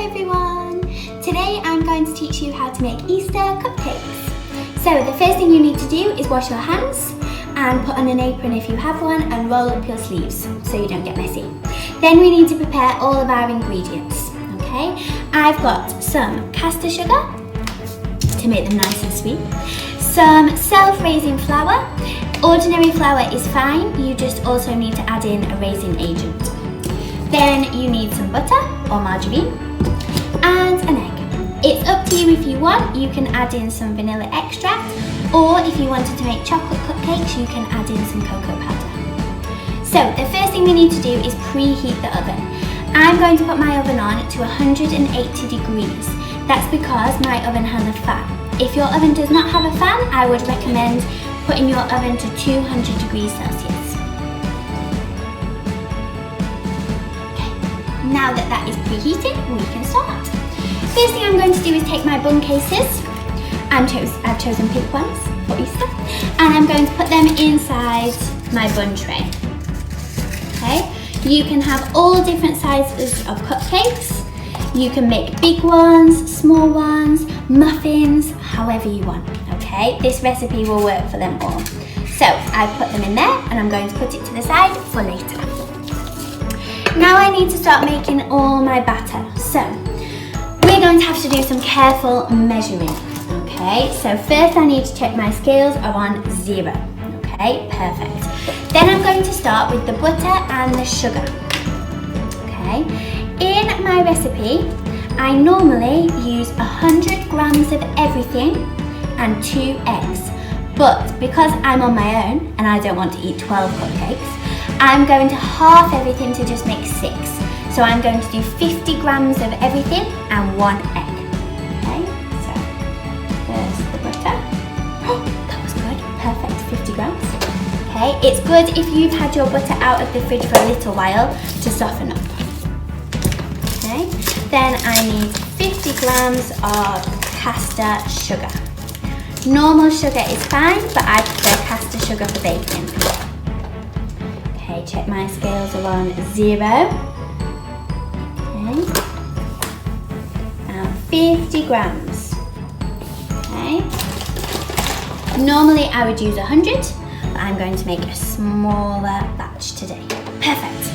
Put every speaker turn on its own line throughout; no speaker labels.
everyone! Today I'm going to teach you how to make Easter cupcakes. So the first thing you need to do is wash your hands and put on an apron if you have one and roll up your sleeves so you don't get messy. Then we need to prepare all of our ingredients. Okay, I've got some caster sugar to make them nice and sweet, some self-raising flour. Ordinary flour is fine, you just also need to add in a raising agent. Then you need some butter or margarine and an egg. It's up to you if you want, you can add in some vanilla extract, or if you wanted to make chocolate cupcakes, you can add in some cocoa powder. So the first thing we need to do is preheat the oven. I'm going to put my oven on to 180 degrees. That's because my oven has a fan. If your oven does not have a fan, I would recommend putting your oven to 200 degrees Celsius. Now that is preheated, we can start. First thing I'm going to do is take my bun cases. I've chosen pink ones for Easter, and I'm going to put them inside my bun tray. Okay, you can have all different sizes of cupcakes. You can make big ones, small ones, muffins, however you want. Okay, this recipe will work for them all. So I've put them in there, and I'm going to put it to the side for later. Now I need to start making all my batter. So we're going to have to do some careful measuring. Okay, so first I need to check my scales are on 0. Okay, perfect. Then I'm going to start with the butter and the sugar. Okay, in my recipe, I normally use 100 grams of everything and 2 eggs. But because I'm on my own and I don't want to eat 12 cupcakes, I'm going to half everything to just make 6. So I'm going to do 50 grams of everything and 1 egg. Okay, so there's the butter. Oh, that was good, perfect, 50 grams. Okay, it's good if you've had your butter out of the fridge for a little while to soften up. Okay, then I need 50 grams of caster sugar. Normal sugar is fine, but I prefer caster sugar for baking. Okay, check my scales are on 0. Okay, and 50 grams. Okay, normally I would use 100, but I'm going to make a smaller batch today. Perfect.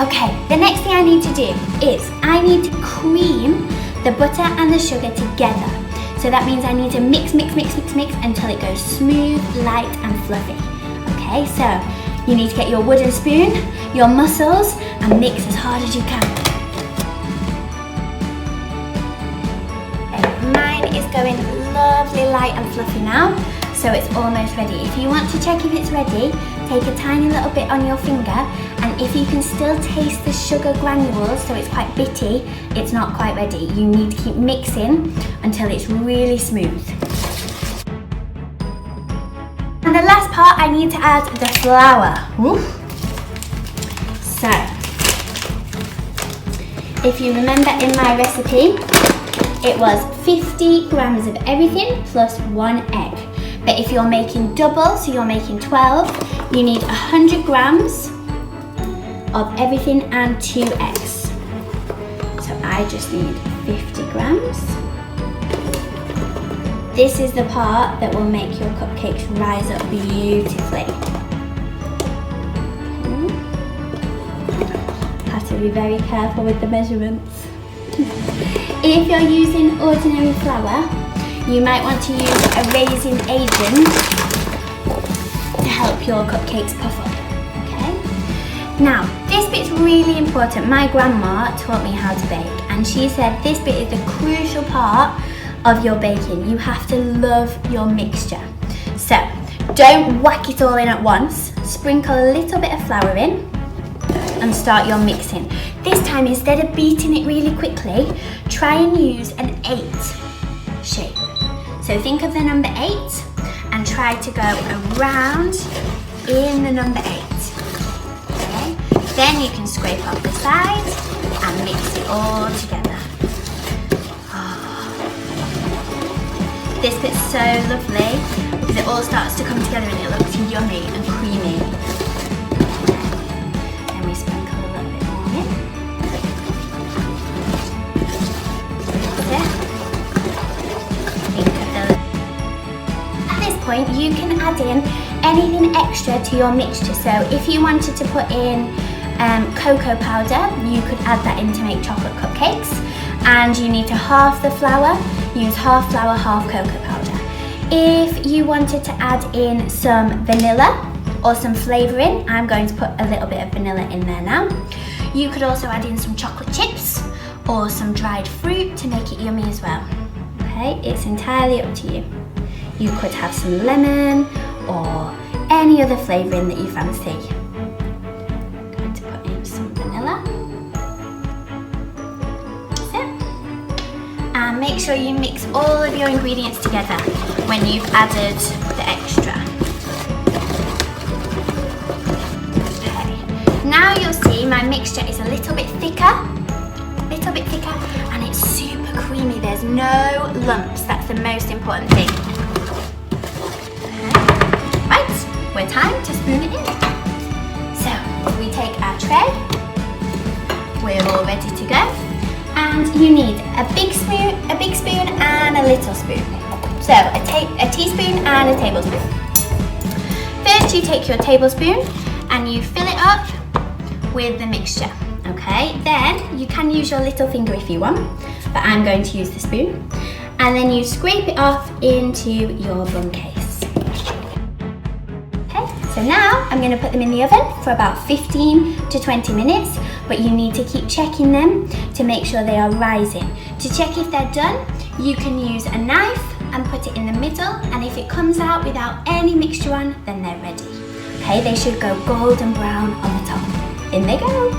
Okay, the next thing I need to do is I need to cream the butter and the sugar together. So that means I need to mix until it goes smooth, light and fluffy. Okay, so you need to get your wooden spoon, your muscles, and mix as hard as you can. Okay, mine is going lovely light and fluffy now, so it's almost ready. If you want to check if it's ready, take a tiny little bit on your finger, and if you can still taste the sugar granules, so it's quite bitty, it's not quite ready. You need to keep mixing until it's really smooth. And the last part, I need to add the flour. Oof. So, if you remember in my recipe, it was 50 grams of everything plus 1 egg. But if you're making double, so you're making 12, you need 100 grams of everything and 2 eggs. So I just need 50 grams. This is the part that will make your cupcakes rise up beautifully. Have to be very careful with the measurements. If you're using ordinary flour, you might want to use a raising agent to help your cupcakes puff up. Okay? Now, this bit's really important. My grandma taught me how to bake, and she said this bit is the crucial part of your baking. You have to love your mixture. So don't whack it all in at once. Sprinkle a little bit of flour in and start your mixing. This time, instead of beating it really quickly, try and use an 8 shape. So think of the number 8 and try to go around in the number 8. Okay? Then you can scrape off the sides and mix it all together. This bit's so lovely because it all starts to come together and it looks yummy and creamy. Then we sprinkle a little bit more in. add in anything extra to your mixture. So if you wanted to put in cocoa powder, you could add that in to make chocolate cupcakes. And you need to halve the flour, use half flour, half cocoa powder. If you wanted to add in some vanilla or some flavouring, I'm going to put a little bit of vanilla in there now. You could also add in some chocolate chips or some dried fruit to make it yummy as well. Okay, it's entirely up to you. You could have some lemon or any other flavouring that you fancy. I'm going to put in some vanilla. That's it. And make sure you mix all of your ingredients together when you've added the extra. Okay. Now you'll see my mixture is a little bit thicker, and it's super creamy. There's no lumps. That's the most important thing. We're time to spoon it in. So we take our tray, we're all ready to go, and you need a big spoon and a little spoon. So a teaspoon and a tablespoon. First you take your tablespoon and you fill it up with the mixture. Okay, then you can use your little finger if you want, but I'm going to use the spoon. And then you scrape it off into your bun case. So now I'm going to put them in the oven for about 15 to 20 minutes, but you need to keep checking them to make sure they are rising. To check if they're done, you can use a knife and put it in the middle, and if it comes out without any mixture on, then they're ready. Okay, they should go golden brown on the top. In they go.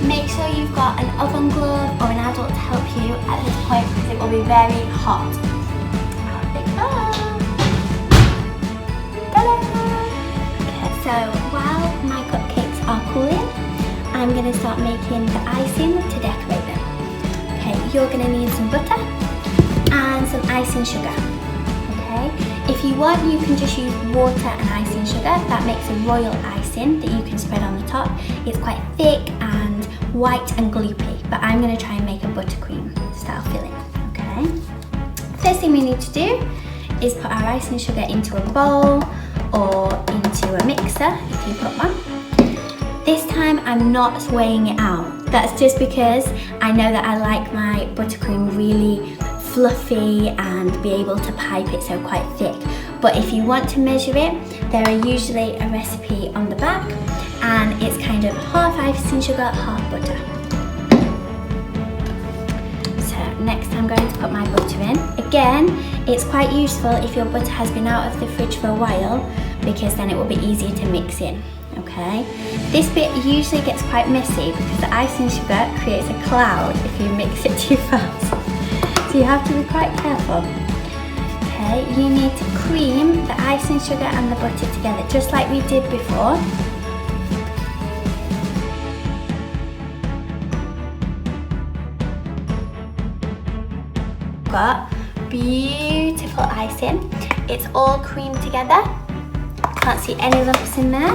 Make sure you've got an oven glove or an adult to help you at this point because it will be very hot. Out they go. So while my cupcakes are cooling, I'm going to start making the icing to decorate them. Okay, you're going to need some butter and some icing sugar. Okay, if you want, you can just use water and icing sugar. That makes a royal icing that you can spread on the top. It's quite thick and white and gloopy, but I'm going to try and make a buttercream style filling. Okay, first thing we need to do is put our icing sugar into a bowl or into a mixer if you put one. This time I'm not weighing it out. That's just because I know that I like my buttercream really fluffy and be able to pipe it so quite thick. But if you want to measure it, there are usually a recipe on the back, and it's kind of half icing sugar, half butter. Next I'm going to put my butter in. Again, it's quite useful if your butter has been out of the fridge for a while, because then it will be easier to mix in. Okay, this bit usually gets quite messy because the icing sugar creates a cloud if you mix it too fast. So you have to be quite careful. Okay, you need to cream the icing sugar and the butter together just like we did before. Got beautiful icing. It's all creamed together. Can't see any lumps in there.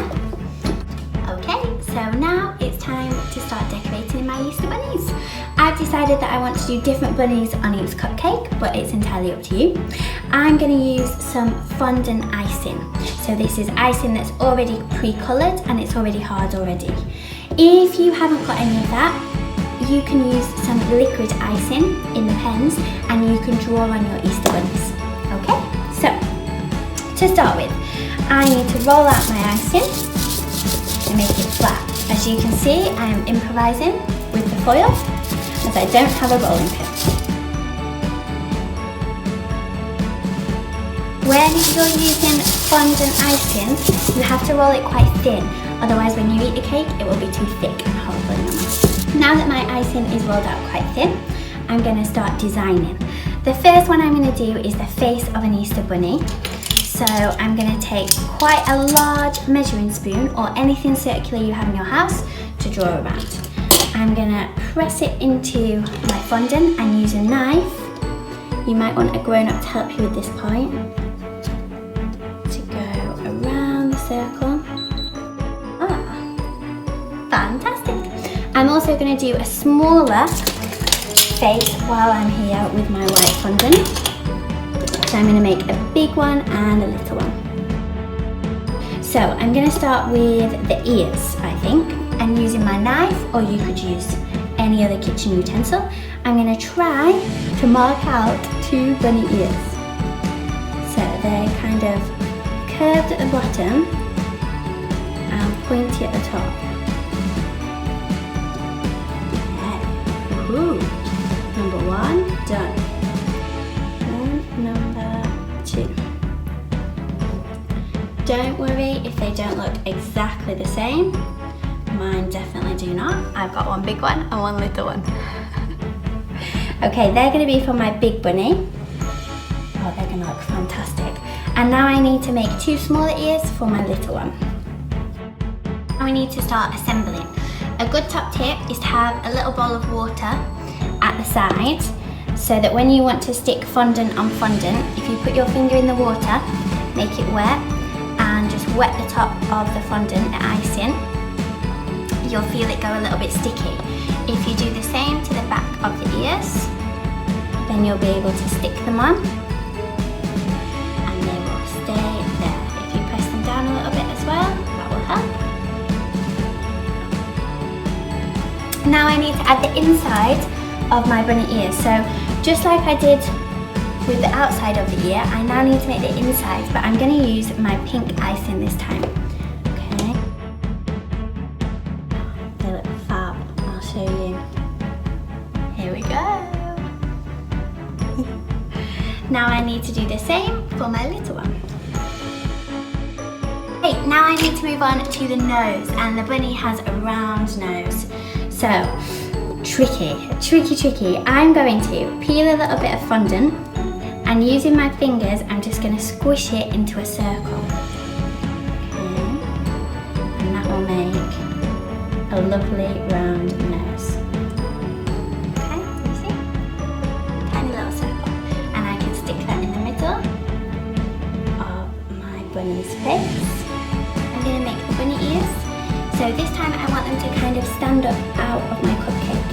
Okay, so now it's time to start decorating my Easter bunnies. I've decided that I want to do different bunnies on each cupcake, but it's entirely up to you. I'm going to use some fondant icing. So this is icing that's already pre-coloured and it's already hard already. If you haven't got any of that, you can use some liquid icing in the pens and you can draw on your Easter bunnies. Okay, so to start with, I need to roll out my icing to make it flat. As you can see, I am improvising with the foil as I don't have a rolling pin. When you're using fondant icing, you have to roll it quite thin, otherwise when you eat the cake it will be too thick and horrible in your mouth. Now that my icing is rolled out quite thin, I'm going to start designing. The first one I'm going to do is the face of an Easter bunny. So I'm going to take quite a large measuring spoon or anything circular you have in your house to draw around. I'm going to press it into my fondant and use a knife. You might want a grown-up to help you with this point. To go around the circle. Ah, fantastic. I'm also going to do a smaller face while I'm here with my white fondant. So I'm going to make a big one and a little one. So I'm going to start with the ears, I think, and using my knife, or you could use any other kitchen utensil. I'm going to try to mark out 2 bunny ears. So they're kind of curved at the bottom and pointy at the top. Ooh. Number 1, done. And number 2. Don't worry if they don't look exactly the same. Mine definitely do not. I've got one big one and one little one. Okay, they're going to be for my big bunny. Oh, they're going to look fantastic. And now I need to make 2 smaller ears for my little one. Now we need to start assembling. A good top tip is to have a little bowl of water at the side, so that when you want to stick fondant on fondant, if you put your finger in the water, make it wet, and just wet the top of the fondant, the icing, you'll feel it go a little bit sticky. If you do the same to the back of the ears, then you'll be able to stick them on and they will stay there. If you press them down a little bit as well, that will help. Now I need to add the inside of my bunny ears. So just like I did with the outside of the ear, I now need to make the inside, but I'm going to use my pink icing this time. Okay. They look fab. I'll show you. Here we go. Now I need to do the same for my little one. Okay, now I need to move on to the nose, and the bunny has a round nose. So, tricky. I'm going to peel a little bit of fondant, and using my fingers, I'm just going to squish it into a circle. Okay. And that will make a lovely round nose. Okay, you see? Tiny little circle. And I can stick that in the middle of my bunny's face. I'm going to make the bunny ears. So this time I want them to kind of stand up out of my cupcake.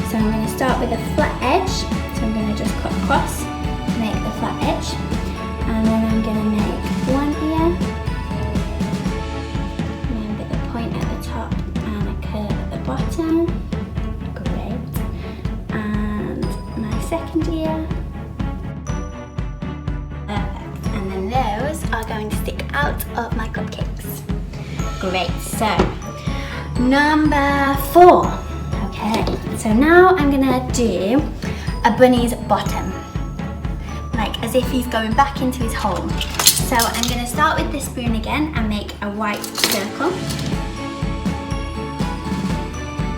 So I'm going to start with a flat edge. So I'm going to just cut across, make the flat edge. And then I'm going to make one ear. Remember the point at the top and a curve at the bottom. Great. And my second ear. Perfect. And then those are going to stick out of my cupcakes. Great, so number 4. Okay, so now I'm gonna do a bunny's bottom, like as if he's going back into his hole. So I'm gonna start with the spoon again and make a white circle.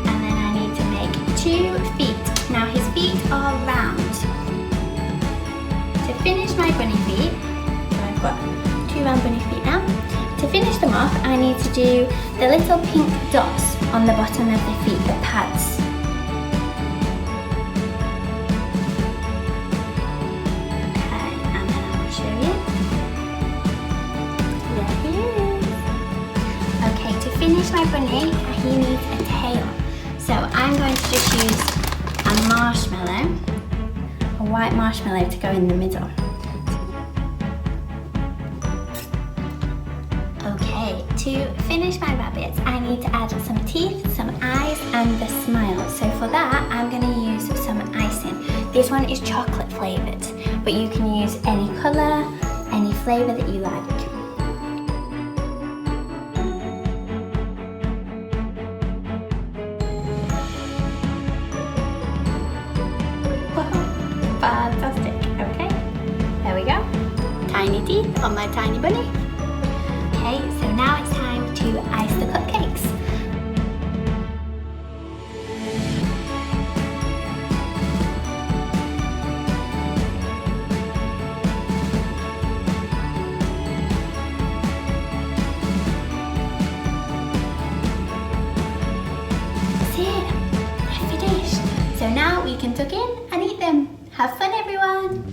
And then I need to make 2 feet. Now his feet are round. To finish my bunny feet, so I've got 2 round bunny feet now. To finish them off, I need to do the little pink dots on the bottom of the feet, the pads. Okay, and then I will show you. There he is. Okay, to finish my bunny, he needs a tail. So I'm going to just use a marshmallow, a white marshmallow to go in the middle. To finish my rabbit, I need to add some teeth, some eyes, and the smile. So for that, I'm going to use some icing. This one is chocolate flavoured, but you can use any colour, any flavour that you like. Fantastic. Okay, there we go. Tiny teeth on my tiny bunny. Okay, so now it's time to ice the cupcakes. That's it, they're finished. So now we can tuck in and eat them. Have fun, everyone.